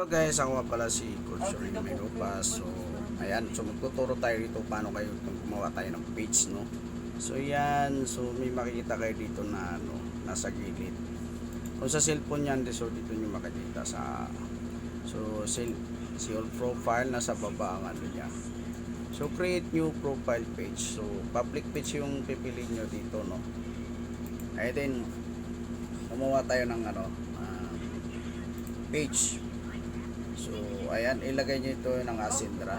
Hello guys, ako nga pala si Coach Rin Meropas. So, ayan, so magtuturo tayo dito paano kayo gumawa tayo ng page, no? So, yan, so may makikita kayo dito na ano, nasa gilid. Kung sa cellphone yan, so dito nyo makikita sa all profile, nasa baba ang ano niya. So, create new profile page. So, public page yung pipiliin nyo dito, no? Ay din, gumawa tayo ng ano, page. So, ayan, ilagay nyo ito ng Asindra.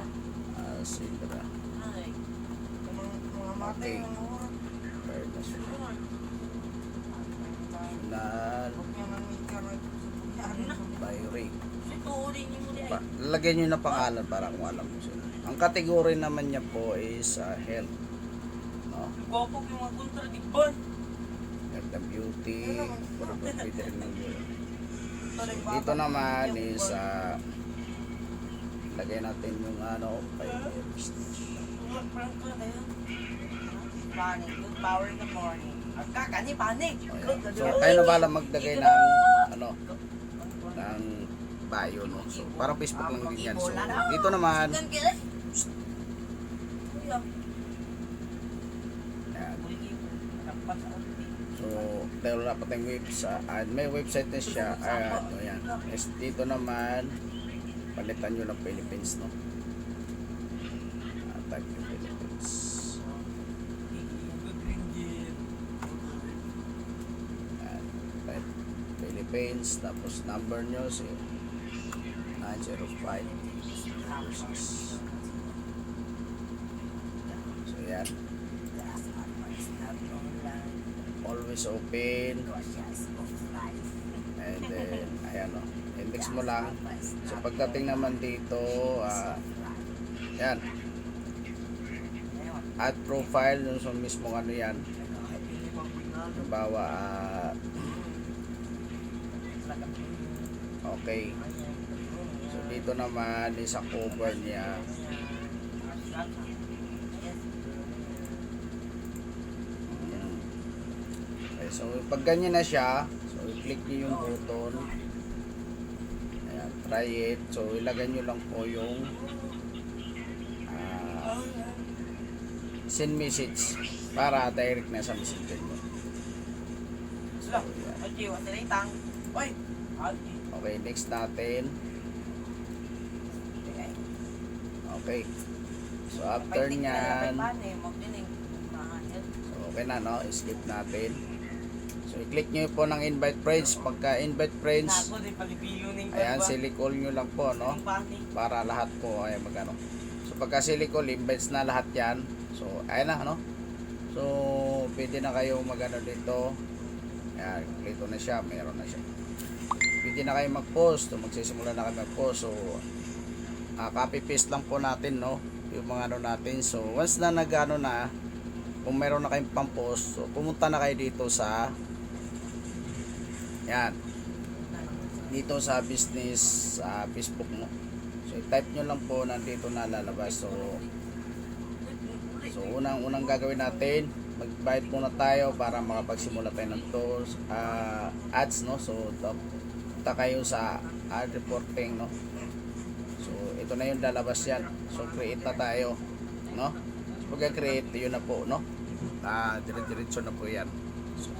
Okay. National Diary. Lagyan nyo na pangalan para kung alam mo sila. Ang category naman niya po is health. No? Health and beauty. Dito naman is lagay natin yung ano Good power in the morning. Kani panik. So tayo na bala maglagay ng ano ng bio, no. So parang Facebook lang din yan. So dito naman yan. So dahil dapat yung website, may website na siya. Ano yan. Dito naman palitan nyo ng Philippines, no. Type yung Philippines. Type Philippines, tapos number nyo si 905. So yan, always open, and then ayan, no, index mo lang. So pagdating naman dito, yan, add profile, yung so mismo ano yan, halimbawa okay. So dito naman isa cover niya. Okay, so pag ganyan na siya, so i-click niyo yung button. Ayan, try it. So ilagay niyo lang po yung send message para direct na sa messenger mo. So, okay, next natin. Okay. So after nyan, so okay na, no? Skip natin. So i-click nyo po ng invite friends. Pagka invite friends, ayan, select all nyo lang po, no? Para lahat po ay magano. So pagka select all, invites na lahat yan. So ayan na, no? So pwede na kayo magano dito. Ayan, dito na siya, meron na siya. Pwede na kayo mag-post. So magsisimula na kayo mag-post. So copy paste lang po natin, no, yung mga ano natin. So once na nagano na, kung meron na kayong pang-post, so pumunta na kayo dito sa yan, dito sa business Facebook, no. So i-type nyo lang po, nandito na lalabas. So unang gagawin natin, magbayad muna tayo para makapagsimula tayo ng tools, ads, no. So punta kayo sa ad reporting, no. So ito na yung lalabas yan. So create na tayo, no. So pagka-create, yun na po, no. Dire-diretso na po yan. So,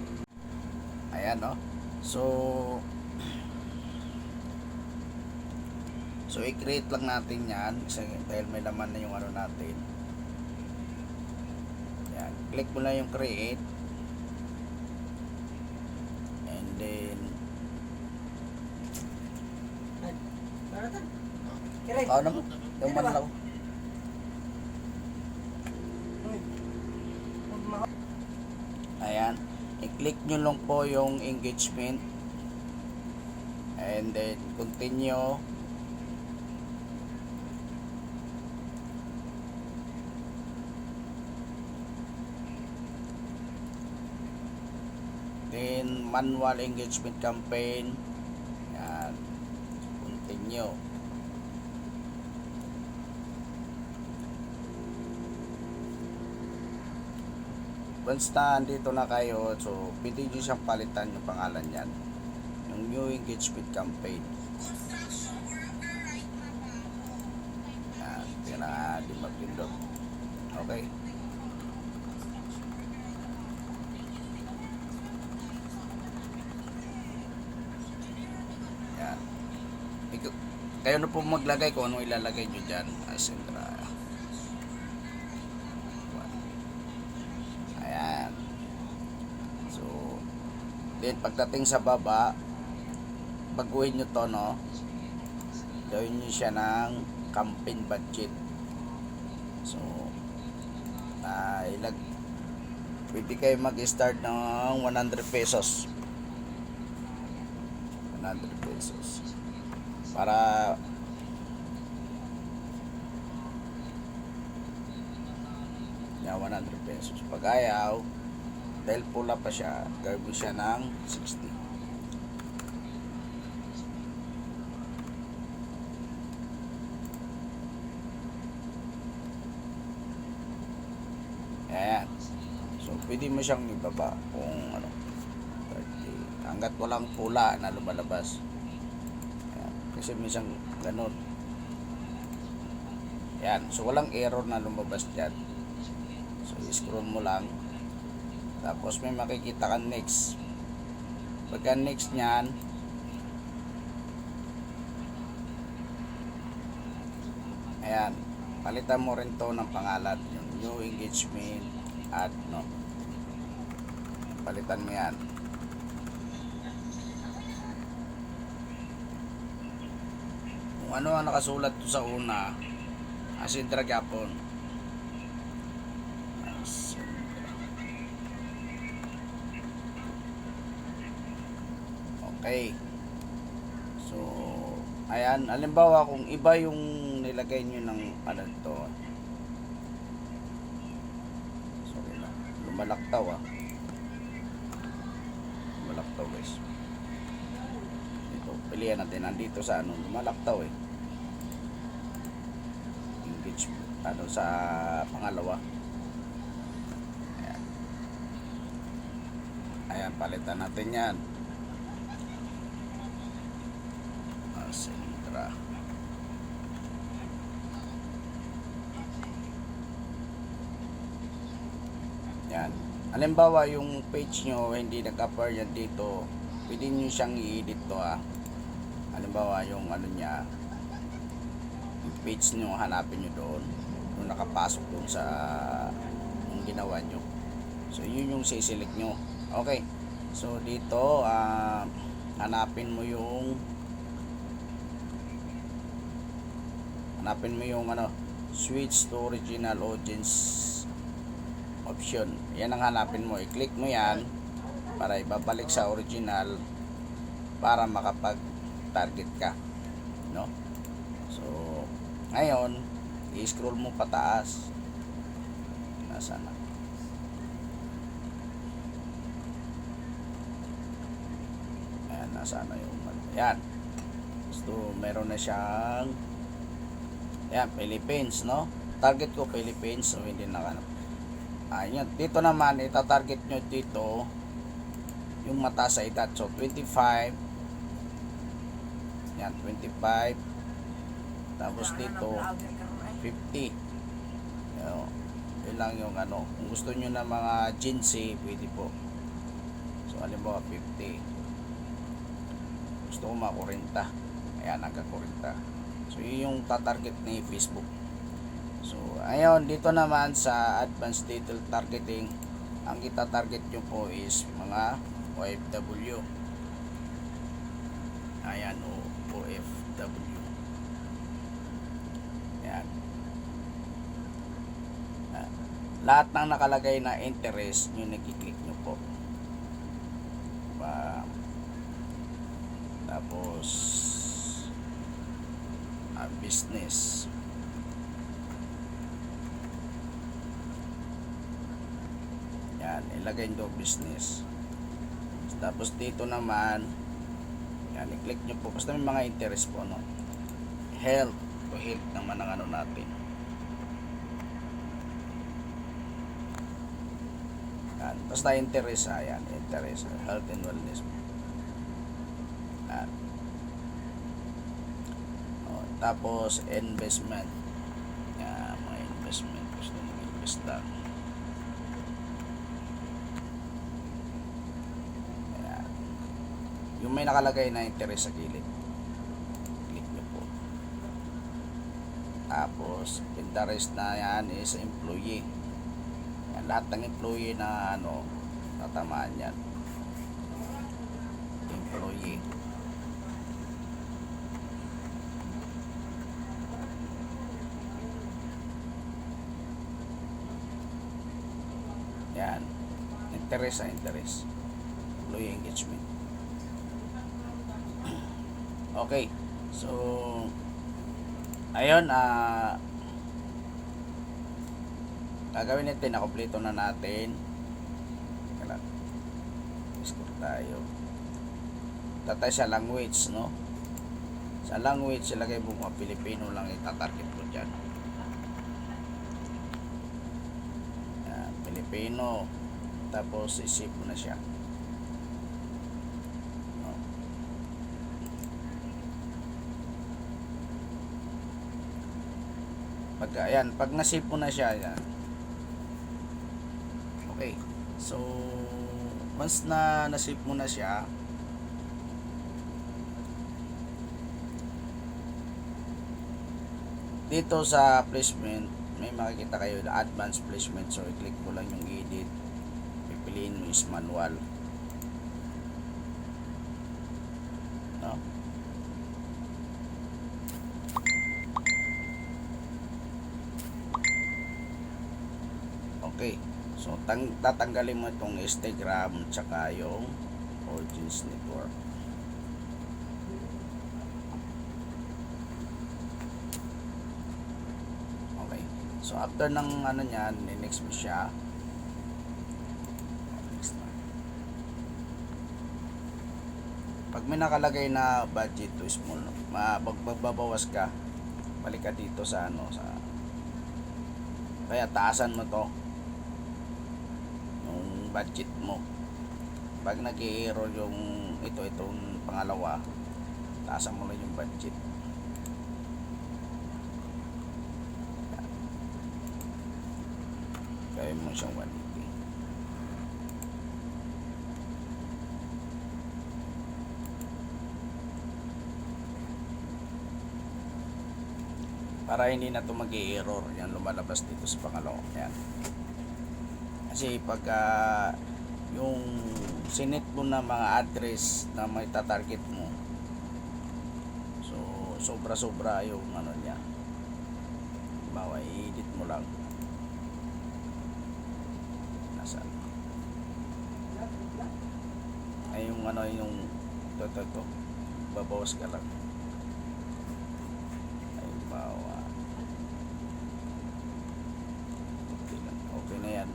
ayan, no. So i-create lang natin yan kasi dahil may laman na yung ano natin. Yan, click mo lang yung create, and then naman yung manlaw. Ayan, i-click nyo lang po yung engagement, and then continue. Then manual engagement campaign. Yan, continue. Once na andito na kayo, so pwede nyo siyang palitan yung pangalan yan, yung new engagement campaign. pindot. Okay. Yan. Kayo na po maglagay kung ano ilalagay nyo dyan. Asindra. Ayan. So, then pagdating sa baba, baguhin nyo to, no? Gawin nyo siya ng campaign budget. So, pwede kayo mag-start ng 100 pesos. 100 pesos. Para yan, 100 pesos. Pag ayaw, dahil pula pa siya, gawin siya ng 60. Ayan. So, pwede mo siyang ibaba kung ano, 30. Hanggat walang pula na lumalabas. Ayan. Kasi minsan ganun. Ayan. So, walang error na lumabas dyan. So, scroll mo lang. Tapos, may makikita ka next. Pagka next nyan, ayan. Palitan mo rin to ng pangalan. Yung new engagement at no. Palitan mo yan. Kung ano ang nakasulat to sa una, Asindra Gapon. Okay. So, ayan. Halimbawa, kung iba yung nilagay nyo ng ano to. Sorry lang. Lumalaktaw Lumalaktaw guys. Ito, pilihan natin. Nandito sa ano, lumalaktaw engagement. Ano, sa pangalawa. Ayan. Ayan, palitan natin yan. Asindra. Yan. Halimbawa, yung page nyo hindi nag-appear yan dito, pwede nyo siyang i-edit to Halimbawa, yung ano niya, yung page nyo, hanapin nyo doon. Yung nakapasok doon sa yung ginawa nyo. So, yun yung siselect nyo. Okay. So, dito, hanapin mo yung ano, switch to original audience option. Yan ang hanapin mo. I-click mo yan para ibabalik sa original para makapag-target ka. No? So, ngayon, i-scroll mo pataas. Nasaan na? Ayan, nasaan na yung yan. So, meron na siyang yan, Philippines, no? Target ko Philippines, so hindi na Ayan, dito naman ita-target nyo dito yung mata sa edad. So 25. Yan, 25. Tapos dito 50. Yun lang yung ano. Kung gusto nyo na mga Gen Z, pwede po. So halimbawa 50. Gusto ko mga 40. Ayan, hanggang 40. So yun yung tatarget ni Facebook. So ayun, dito naman sa advanced detail targeting, ang kita-target nyo po is mga OFW. Ayan, OFW. Ayan. Lahat ng nakalagay na interest nyo, nag-click nyo po. Tapos business. Yan, ilagay nyo business. Tapos dito naman, yan, i-click nyo po. Basta may mga interest po, no? Health. To health naman ang ano natin. Yan, basta interest, yan, interest. Health and wellness. Yan. Tapos investment. Yan, mga investment. investment. Gusto mag-invest lang. Ayan. Yung may nakalagay na interest sa gilid. Click nyo po. Tapos, interest na yan is employee. Yan, lahat ng employee na tatamaan yan. Employee. Yan. Interest sa interest. Employee engagement. Okay. So, ayun, gagawin natin, nakompleto na natin. Kailan? Score tayo. Tatay sa language, no? Sa language, ilagay mo mga Pilipino lang itatarget ko dyan. Yan, Pilipino. Tapos, isip mo na siya. No? Pag nasip mo na siya, yan. Okay. So, once na nasip mo na siya, dito sa placement, may makikita kayo na advanced placement. So, i-click mo lang yung edit. Pipiliin mo is manual. No? Okay. So, tatanggalin mo itong Instagram tsaka yung Origins Network. Okay. So, after ng niyan, next mo siya. Next na. Pag may nakalagay na budget to small, magbabawas ka, balik ka dito sa kaya taasan mo to budget mo. Pag nag-i-error yung itong pangalawa, taasan mo lang yung budget. Gawin mo siyang 180. Para hindi na ito mag-i-error. Yan, lumalabas dito sa pangalawa. Yan. Kasi pagka yung sinet mo na mga address na may tatarget mo, so sobra-sobra yung niya, bawa i-edit mo lang nasaan ay yung yung to babawas ka lang, ay bawa okay na yan.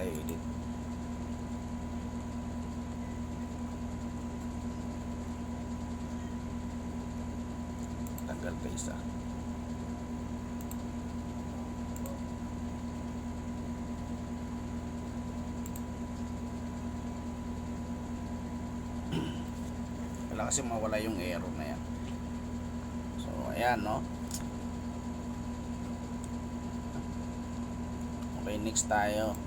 Edit. Tanggal pa isa. Wala kasi mawala yung error na yan. So, ayan, no? Okay, next tayo.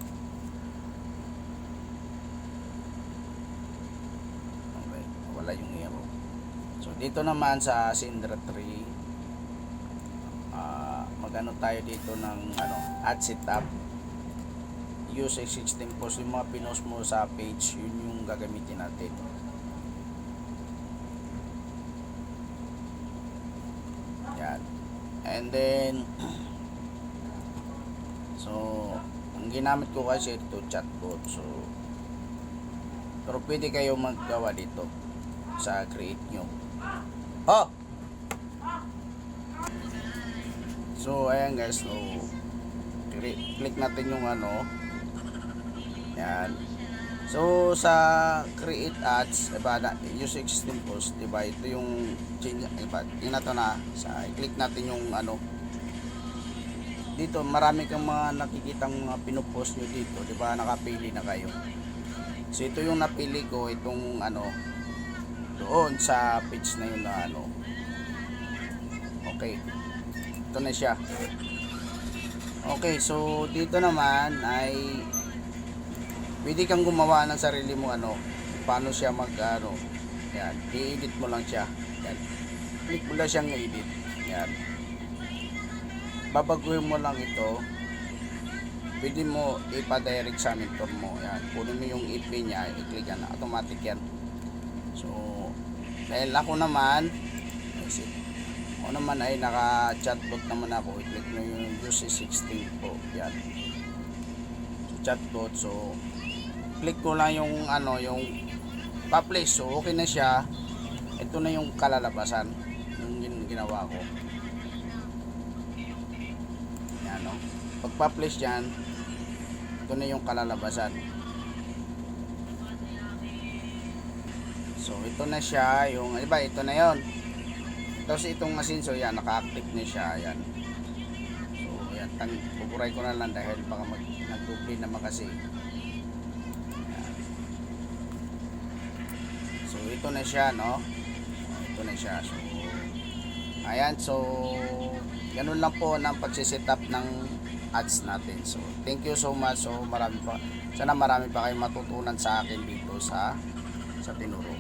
Wala yung error. So dito naman sa Syndra 3, magano tayo dito ng add setup, use existing post. Yung mga pinost mo sa page, yun yung gagamitin natin. Yan. And then so ang ginamit ko kasi ito chatbot. So pero pwede kayo maggawa dito sa create nyo. So ayan guys, so click natin yung yan. So sa create ads, diba, use existing post, diba, ito yung change, diba, ito na sa click natin yung dito marami kang mga nakikitang mga pinopost nyo dito, diba, nakapili na kayo. So ito yung napili ko, itong ano, doon sa page na yun na ano. Okay. Ito na siya. Okay, so dito naman ay pwede kang gumawa ng sarili mo ano, paano siya mag ano. Yan, i-edit mo lang siya. Yan. Click mo lang siyang i-edit. Yan. Babaguhin mo lang ito. Pwede mo ipa-direct sa mentor mo. Yan. Kunin mo yung IP niya, i-click yan. Automatic yan. So, dahil ako naman, ay naka-chatbot naman ako. I-click mo yung UC16 po. Yan. So, chatbot. So, click ko lang yung ano, yung publish. So, okay na siya. Ito na yung kalalabasan. Yung ginawa ko. Yan, no? Pag-publish yan, ito na yung kalalabasan. So, ito na siya. Yung, iba, ito na yon. Tapos itong machine, so yan, naka-active na siya. Yan. So, yan. Pupuray ko na lang dahil baka nag-dupli naman kasi. Yan. So, ito na siya, no? Ito na siya. So, ayan. So, ganun lang po ng pagsiset-up ng ads natin. So, thank you so much. So, sana marami pa kayong matutunan sa akin dito sa tinuro.